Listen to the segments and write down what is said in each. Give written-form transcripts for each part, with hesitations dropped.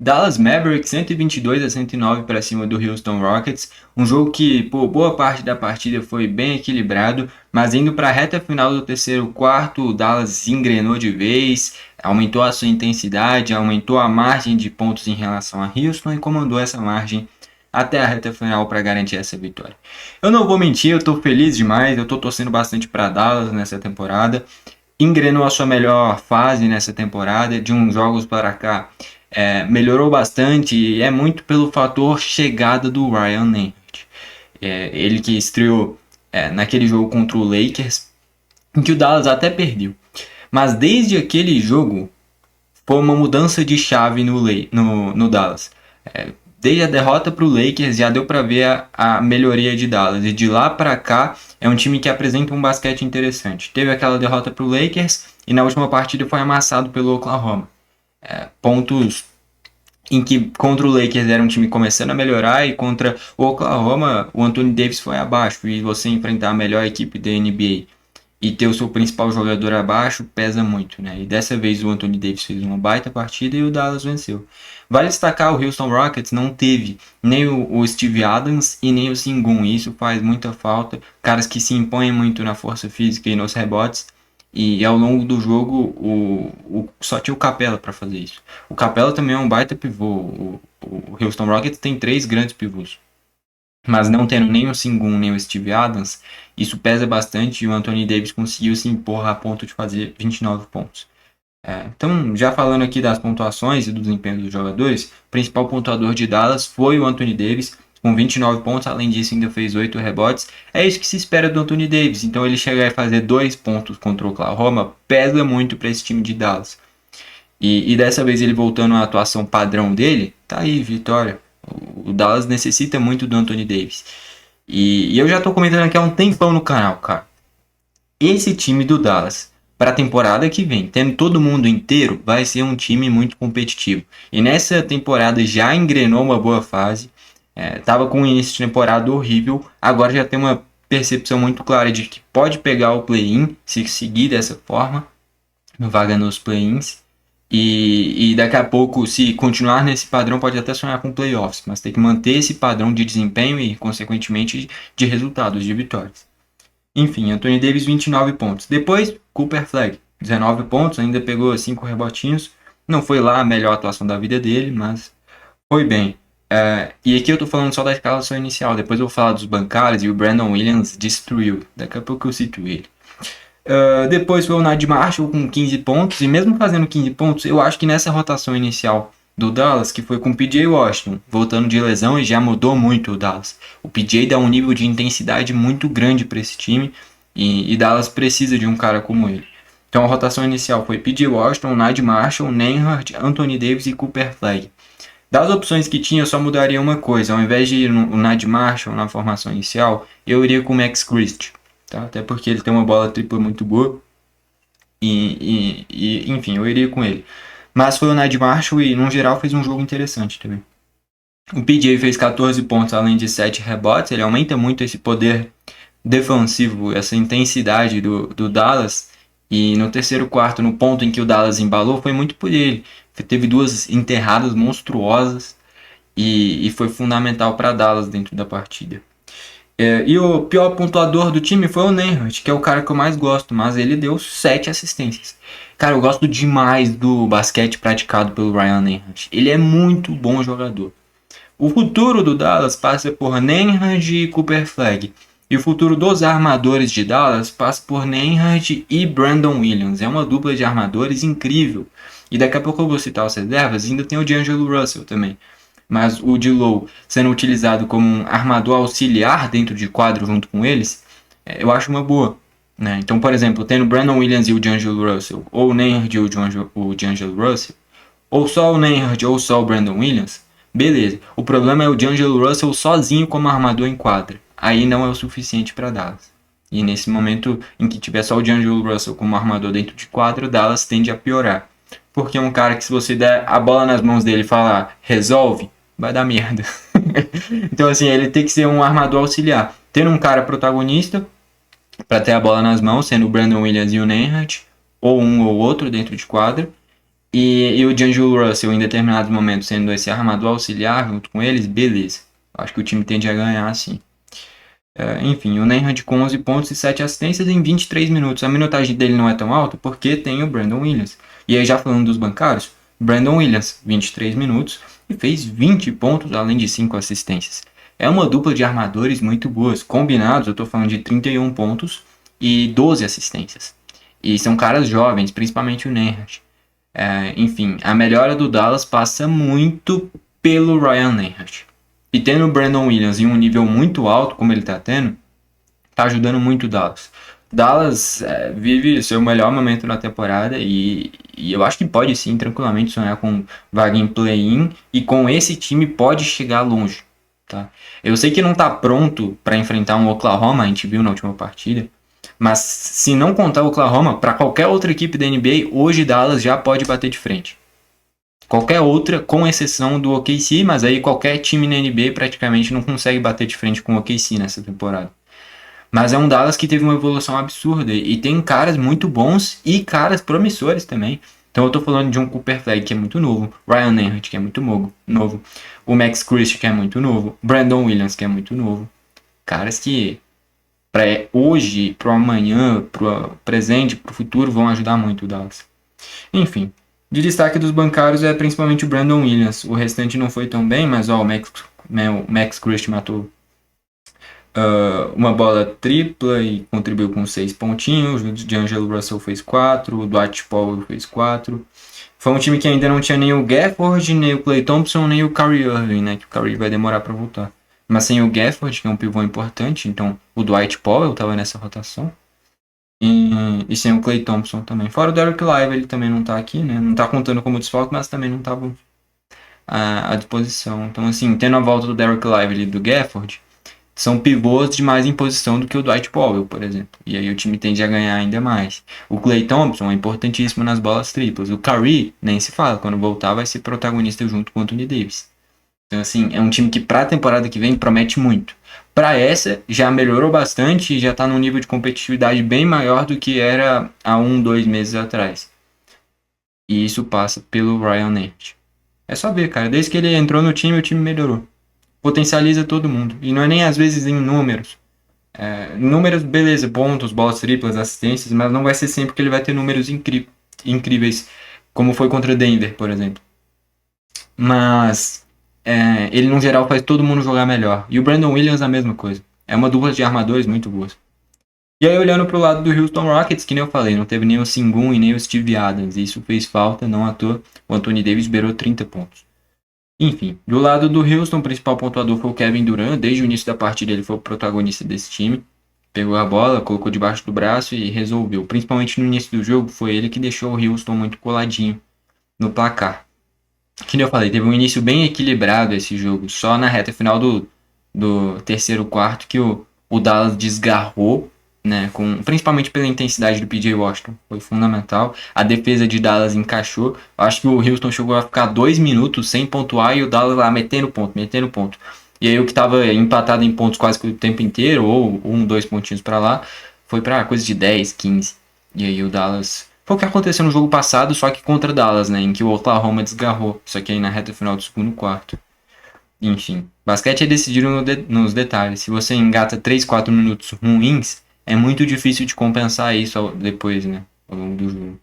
Dallas Mavericks 122-109 para cima do Houston Rockets, um jogo que por boa parte da partida foi bem equilibrado, mas indo para a reta final do terceiro quarto, o Dallas engrenou de vez, aumentou a sua intensidade, aumentou a margem de pontos em relação a Houston e comandou essa margem até a reta final para garantir essa vitória. Eu não vou mentir, eu estou feliz demais, eu estou torcendo bastante para Dallas nessa temporada, engrenou a sua melhor fase nessa temporada, de uns jogos para cá melhorou bastante e é muito pelo fator chegada do Ryan Nembhard. Ele que estreou naquele jogo contra o Lakers, em que o Dallas até perdeu. Mas desde aquele jogo foi uma mudança de chave no Dallas. Desde a derrota para o Lakers já deu para ver a melhoria de Dallas. E de lá para cá é um time que apresenta um basquete interessante. Teve aquela derrota para o Lakers e na última partida foi amassado pelo Oklahoma. Pontos em que contra o Lakers era um time começando a melhorar e contra o Oklahoma o Anthony Davis foi abaixo, e você enfrentar a melhor equipe da NBA e ter o seu principal jogador abaixo pesa muito, né? E dessa vez o Anthony Davis fez uma baita partida e o Dallas venceu. Vale destacar, o Houston Rockets não teve nem o Steve Adams e nem o Sengun, e isso faz muita falta, caras que se impõem muito na força física e nos rebotes. E ao longo do jogo só tinha o Capela para fazer isso. O Capela também é um baita pivô. O Houston Rockets tem três grandes pivôs. Mas não tendo nem o Sengun nem o Steve Adams, isso pesa bastante e o Anthony Davis conseguiu se impor a ponto de fazer 29 pontos. Então, já falando aqui das pontuações e do desempenho dos jogadores, o principal pontuador de Dallas foi o Anthony Davis, com 29 pontos, além disso ainda fez 8 rebotes. É isso que se espera do Anthony Davis, então ele chegar a fazer 2 pontos contra o Oklahoma pesa muito para esse time de Dallas. E dessa vez ele voltando à atuação padrão dele, tá aí, vitória. O Dallas necessita muito do Anthony Davis. E eu já tô comentando aqui há um tempão no canal, cara. Esse time do Dallas, para a temporada que vem, tendo todo mundo inteiro, vai ser um time muito competitivo. E nessa temporada já engrenou uma boa fase. Tava com um início de temporada horrível, agora já tem uma percepção muito clara de que pode pegar o play-in, se seguir dessa forma, vaga nos play-ins. E daqui a pouco, se continuar nesse padrão, pode até sonhar com playoffs, mas tem que manter esse padrão de desempenho e, consequentemente, de resultados, de vitórias. Enfim, Anthony Davis 29 pontos. Depois, Cooper Flag, 19 pontos, ainda pegou 5 rebotinhos. Não foi lá a melhor atuação da vida dele, mas foi bem. E aqui eu tô falando só da escalação inicial, depois eu vou falar dos bancários e o Brandon Williams destruiu. Daqui a pouco eu cito ele. Depois foi o Naji Marshall com 15 pontos, e mesmo fazendo 15 pontos, eu acho que nessa rotação inicial do Dallas, que foi com o PJ Washington, voltando de lesão, e já mudou muito o Dallas. O PJ dá um nível de intensidade muito grande para esse time, e Dallas precisa de um cara como ele. Então a rotação inicial foi PJ Washington, Naji Marshall, Nembhard, Anthony Davis e Cooper Flag. Das opções que tinha, eu só mudaria uma coisa. Ao invés de ir no Naji Marshall na formação inicial, eu iria com o Max Christie. Tá? Até porque ele tem uma bola tripla muito boa. Enfim, eu iria com ele. Mas foi o Naji Marshall e, no geral, fez um jogo interessante também. O PJ fez 14 pontos além de 7 rebotes. Ele aumenta muito esse poder defensivo, essa intensidade do Dallas. E no terceiro quarto, no ponto em que o Dallas embalou, foi muito por ele. Teve duas enterradas monstruosas e foi fundamental para Dallas dentro da partida. E o pior pontuador do time foi o Nembhard, que é o cara que eu mais gosto, mas ele deu 7 assistências. Cara, eu gosto demais do basquete praticado pelo Ryan Nembhard. Ele é muito bom jogador. O futuro do Dallas passa por Nembhard e Cooper Flag. E o futuro dos armadores de Dallas passa por Nembhard e Brandon Williams. É uma dupla de armadores incrível. E daqui a pouco eu vou citar os reservas, ainda tem o D'Angelo Russell também. Mas o D'Lo sendo utilizado como um armador auxiliar dentro de quadro junto com eles, eu acho uma boa. Né? Então, por exemplo, tendo o Brandon Williams e o D'Angelo Russell, ou o Nembhard e o D'Angelo Russell, ou só o Nembhard ou só o Brandon Williams, beleza. O problema é o D'Angelo Russell sozinho como armador em quadra. Aí não é o suficiente para Dallas. E nesse momento em que tiver só o D'Angelo Russell como armador dentro de quadra, Dallas tende a piorar. Porque é um cara que, se você der a bola nas mãos dele e falar resolve, vai dar merda. Então, assim, ele tem que ser um armador auxiliar. Tendo um cara protagonista para ter a bola nas mãos, sendo o Brandon Williams e o Nembhard, ou um ou outro dentro de quadra, E o D'Angelo Russell, em determinados momentos, sendo esse armador auxiliar junto com eles, beleza. Acho que o time tende a ganhar, sim. Enfim, o Nembhard com 11 pontos e 7 assistências em 23 minutos. A minutagem dele não é tão alta porque tem o Brandon Williams. E aí, já falando dos bancários, Brandon Williams, 23 minutos e fez 20 pontos, além de 5 assistências. É uma dupla de armadores muito boas. Combinados, eu estou falando de 31 pontos e 12 assistências. E são caras jovens, principalmente o Nembhard. Enfim, a melhora do Dallas passa muito pelo Ryan Nembhard. E tendo o Brandon Williams em um nível muito alto, como ele tá tendo, tá ajudando muito o Dallas. Dallas vive seu melhor momento na temporada e eu acho que pode sim tranquilamente sonhar com vaga em play-in e com esse time pode chegar longe. Tá? Eu sei que não tá pronto para enfrentar um Oklahoma, a gente viu na última partida, mas se não contar o Oklahoma, para qualquer outra equipe da NBA, hoje Dallas já pode bater de frente. Qualquer outra, com exceção do OKC, mas aí qualquer time na NBA praticamente não consegue bater de frente com o OKC nessa temporada. Mas é um Dallas que teve uma evolução absurda e tem caras muito bons e caras promissores também. Então eu tô falando de um Cooper Flag que é muito novo, Ryan Nembhard que é muito novo, o Max Christie que é muito novo, Brandon Williams que é muito novo. Caras que para hoje, pro amanhã, pro presente, pro futuro vão ajudar muito o Dallas. Enfim, de destaque dos bancários é principalmente o Brandon Williams. O restante não foi tão bem, mas o Max Christie matou uma bola tripla e contribuiu com 6 pontinhos. O D'Angelo Russell fez 4, o Dwight Powell fez 4. Foi um time que ainda não tinha nem o Gafford, nem o Klay Thompson, nem o Kyrie Irving, né? Que o Kyrie vai demorar para voltar. Mas sem o Gafford, que é um pivô importante, então o Dwight Powell estava nessa rotação. E sem o Klay Thompson também. Fora o Derek Lively, ele também não tá aqui, né? Não tá contando como desfalque, mas também não tava à disposição. Então, assim, tendo a volta do Derek Lively e do Gafford, são pivôs de mais em posição do que o Dwight Powell, por exemplo. E aí o time tende a ganhar ainda mais. O Klay Thompson é importantíssimo nas bolas triplas. O Curry, nem se fala, quando voltar vai ser protagonista junto com o Anthony Davis. Então, assim, é um time que pra temporada que vem promete muito. Para essa, já melhorou bastante e já está num nível de competitividade bem maior do que era há 2 meses atrás. E isso passa pelo Ryan Nembhard. É só ver, cara. Desde que ele entrou no time, o time melhorou. Potencializa todo mundo. E não é nem às vezes em números. Números, beleza, pontos, bolas triplas, assistências, mas não vai ser sempre que ele vai ter números incríveis, como foi contra Denver, por exemplo. Mas ele no geral faz todo mundo jogar melhor. E o Brandon Williams a mesma coisa. É uma dupla de armadores muito boas. E aí olhando pro lado do Houston Rockets, que nem eu falei, não teve nem o Sengun e nem o Steve Adams. E isso fez falta, não à toa. O Anthony Davis beirou 30 pontos. Enfim, do lado do Houston, o principal pontuador foi o Kevin Durant. Desde o início da partida ele foi o protagonista desse time. Pegou a bola, colocou debaixo do braço e resolveu. Principalmente no início do jogo, foi ele que deixou o Houston muito coladinho no placar. Que nem eu falei, teve um início bem equilibrado esse jogo. Só na reta final do terceiro quarto que o Dallas desgarrou, né? Principalmente pela intensidade do PJ Washington. Foi fundamental. A defesa de Dallas encaixou. Eu acho que o Houston chegou a ficar 2 minutos sem pontuar e o Dallas lá metendo ponto. E aí o que estava empatado em pontos quase que o tempo inteiro, ou 2 pontinhos para lá, foi para coisa de 10, 15. E aí o Dallas... Foi o que aconteceu no jogo passado, só que contra Dallas, né? Em que o Oklahoma desgarrou. Só que aí na reta final do segundo quarto. Enfim, basquete é decidido nos detalhes. Se você engata 3, 4 minutos ruins, é muito difícil de compensar isso depois, né? Ao longo do jogo.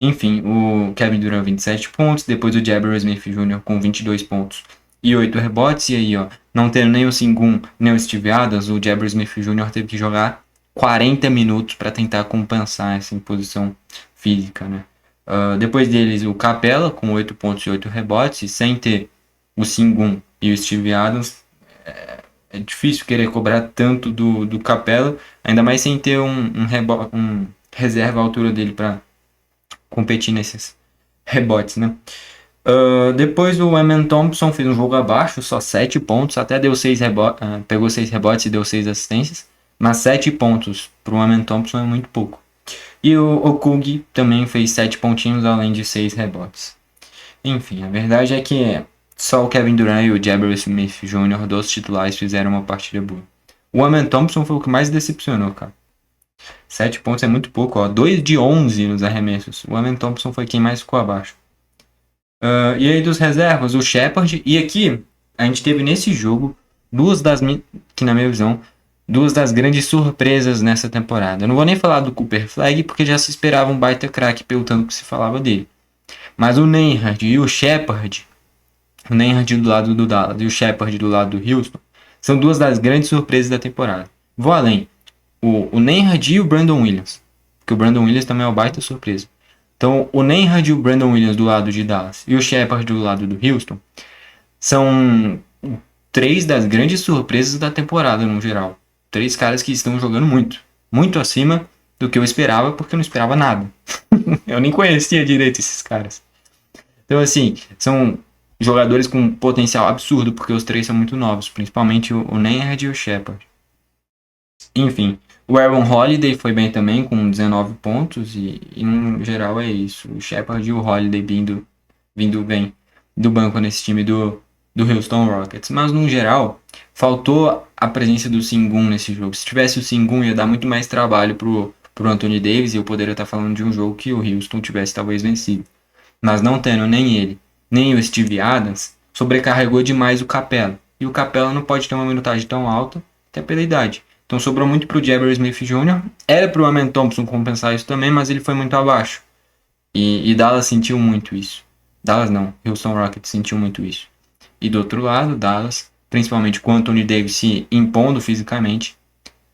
Enfim, o Kevin Durant 27 pontos, depois o Jabari Smith Jr. com 22 pontos e 8 rebotes. E aí, ó, não tendo nem o Sengun, nem o Steve Adams, o Jabari Smith Jr. teve que jogar 40 minutos para tentar compensar essa imposição física, né? Depois deles, o Capela com 8 pontos e 8 rebotes, e sem ter o Sengun e o Steve Adams, é difícil querer cobrar tanto do Capela, ainda mais sem ter um reserva à altura dele para competir nesses rebotes, né? Depois o Amen Thompson fez um jogo abaixo, só 7 pontos, até deu 6 pegou 6 rebotes e deu 6 assistências, mas 7 pontos para o Amen Thompson é muito pouco. E o Okugi também fez 7 pontinhos, além de 6 rebotes. Enfim, a verdade é que só o Kevin Durant e o Jabari Smith Jr. dos titulares fizeram uma partida boa. O Amen Thompson foi o que mais decepcionou, cara. 7 pontos é muito pouco, ó. 2 de 11 nos arremessos. O Amen Thompson foi quem mais ficou abaixo. E aí dos reservas, o Shepard. E aqui, a gente teve nesse jogo, que na minha visão, duas das grandes surpresas nessa temporada. Eu não vou nem falar do Cooper Flag, porque já se esperava um baita craque pelo tanto que se falava dele. Mas o Nembhard e o Nembhard do lado do Dallas e o Shepard do lado do Houston, são duas das grandes surpresas da temporada. Vou além. O Nembhard e o Brandon Williams. Porque o Brandon Williams também é uma baita surpresa. Então, o Nembhard e o Brandon Williams do lado de Dallas e o Shepard do lado do Houston são três das grandes surpresas da temporada no geral. Três caras que estão jogando muito. Muito acima do que eu esperava, porque eu não esperava nada. Eu nem conhecia direito esses caras. Então, assim, são jogadores com potencial absurdo, porque os três são muito novos, principalmente o Nembhard e o Shepard. Enfim, o Aaron Holiday foi bem também, com 19 pontos, e no geral é isso. O Shepard e o Holiday vindo bem do banco nesse time do Houston Rockets. Mas, no geral, faltou a presença do Sengun nesse jogo. Se tivesse o Sengun, ia dar muito mais trabalho pro Anthony Davis, e eu poderia estar falando de um jogo que o Houston tivesse talvez vencido. Mas não tendo nem ele, nem o Steve Adams, sobrecarregou demais o Capela. E o Capela não pode ter uma minutagem tão alta, até pela idade. Então sobrou muito pro Jabari Smith Jr. Era pro Amen Thompson compensar isso também, mas ele foi muito abaixo. E Dallas sentiu muito isso. Dallas não, Houston Rockets sentiu muito isso. E do outro lado, Dallas, principalmente com o Anthony Davis se impondo fisicamente,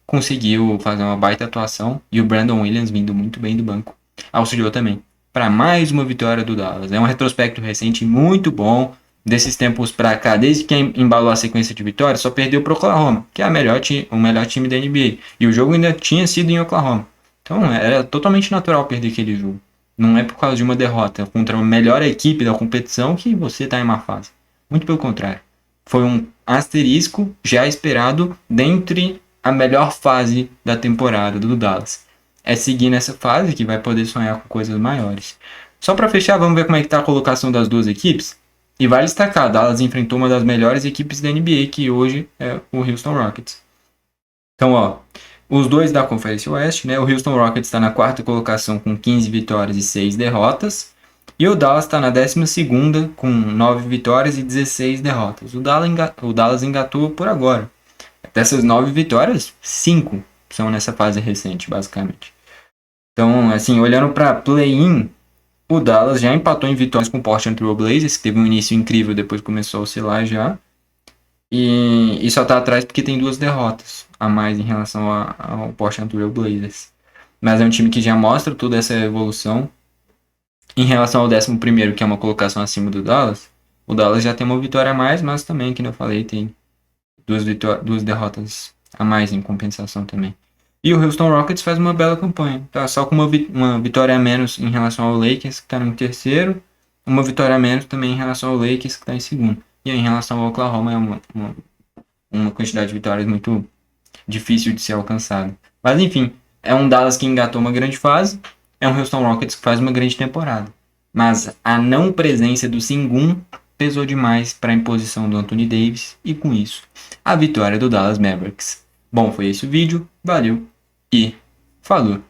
conseguiu fazer uma baita atuação. E o Brandon Williams vindo muito bem do banco auxiliou também para mais uma vitória do Dallas. É um retrospecto recente muito bom. Desses tempos para cá, desde que embalou a sequência de vitórias, só perdeu para o Oklahoma, que é o melhor time da NBA. E o jogo ainda tinha sido em Oklahoma. Então era totalmente natural perder aquele jogo. Não é por causa de uma derrota contra a melhor equipe da competição que você está em má fase. Muito pelo contrário. Foi um asterisco já esperado dentre a melhor fase da temporada do Dallas. É seguir nessa fase que vai poder sonhar com coisas maiores. Só para fechar, vamos ver como é que está a colocação das duas equipes. E vale destacar, Dallas enfrentou uma das melhores equipes da NBA, que hoje é o Houston Rockets. Então, ó, os dois da Conferência Oeste, né? O Houston Rockets está na quarta colocação com 15 vitórias e 6 derrotas. E o Dallas está na 12ª com 9 vitórias e 16 derrotas. O Dallas engatou por agora. Dessas 9 vitórias, 5 são nessa fase recente, basicamente. Então, assim, olhando para play-in, o Dallas já empatou em vitórias com o Portland Trail Blazers, que teve um início incrível, depois começou a oscilar já. E só está atrás porque tem 2 derrotas a mais em relação ao Portland Trail Blazers. Mas é um time que já mostra toda essa evolução. Em relação ao 11º, que é uma colocação acima do Dallas, o Dallas já tem uma vitória a mais, mas também, como eu falei, tem 2 derrotas a mais em compensação também. E o Houston Rockets faz uma bela campanha. Tá só com uma vitória a menos em relação ao Lakers, que está no terceiro. Uma vitória a menos também em relação ao Lakers, que está em segundo. E aí, em relação ao Oklahoma, é uma quantidade de vitórias muito difícil de ser alcançada. Mas enfim, é um Dallas que engatou uma grande fase. É um Houston Rockets que faz uma grande temporada. Mas a não presença do Sengun pesou demais para a imposição do Anthony Davis. E com isso, a vitória do Dallas Mavericks. Bom, foi esse o vídeo. Valeu e falou!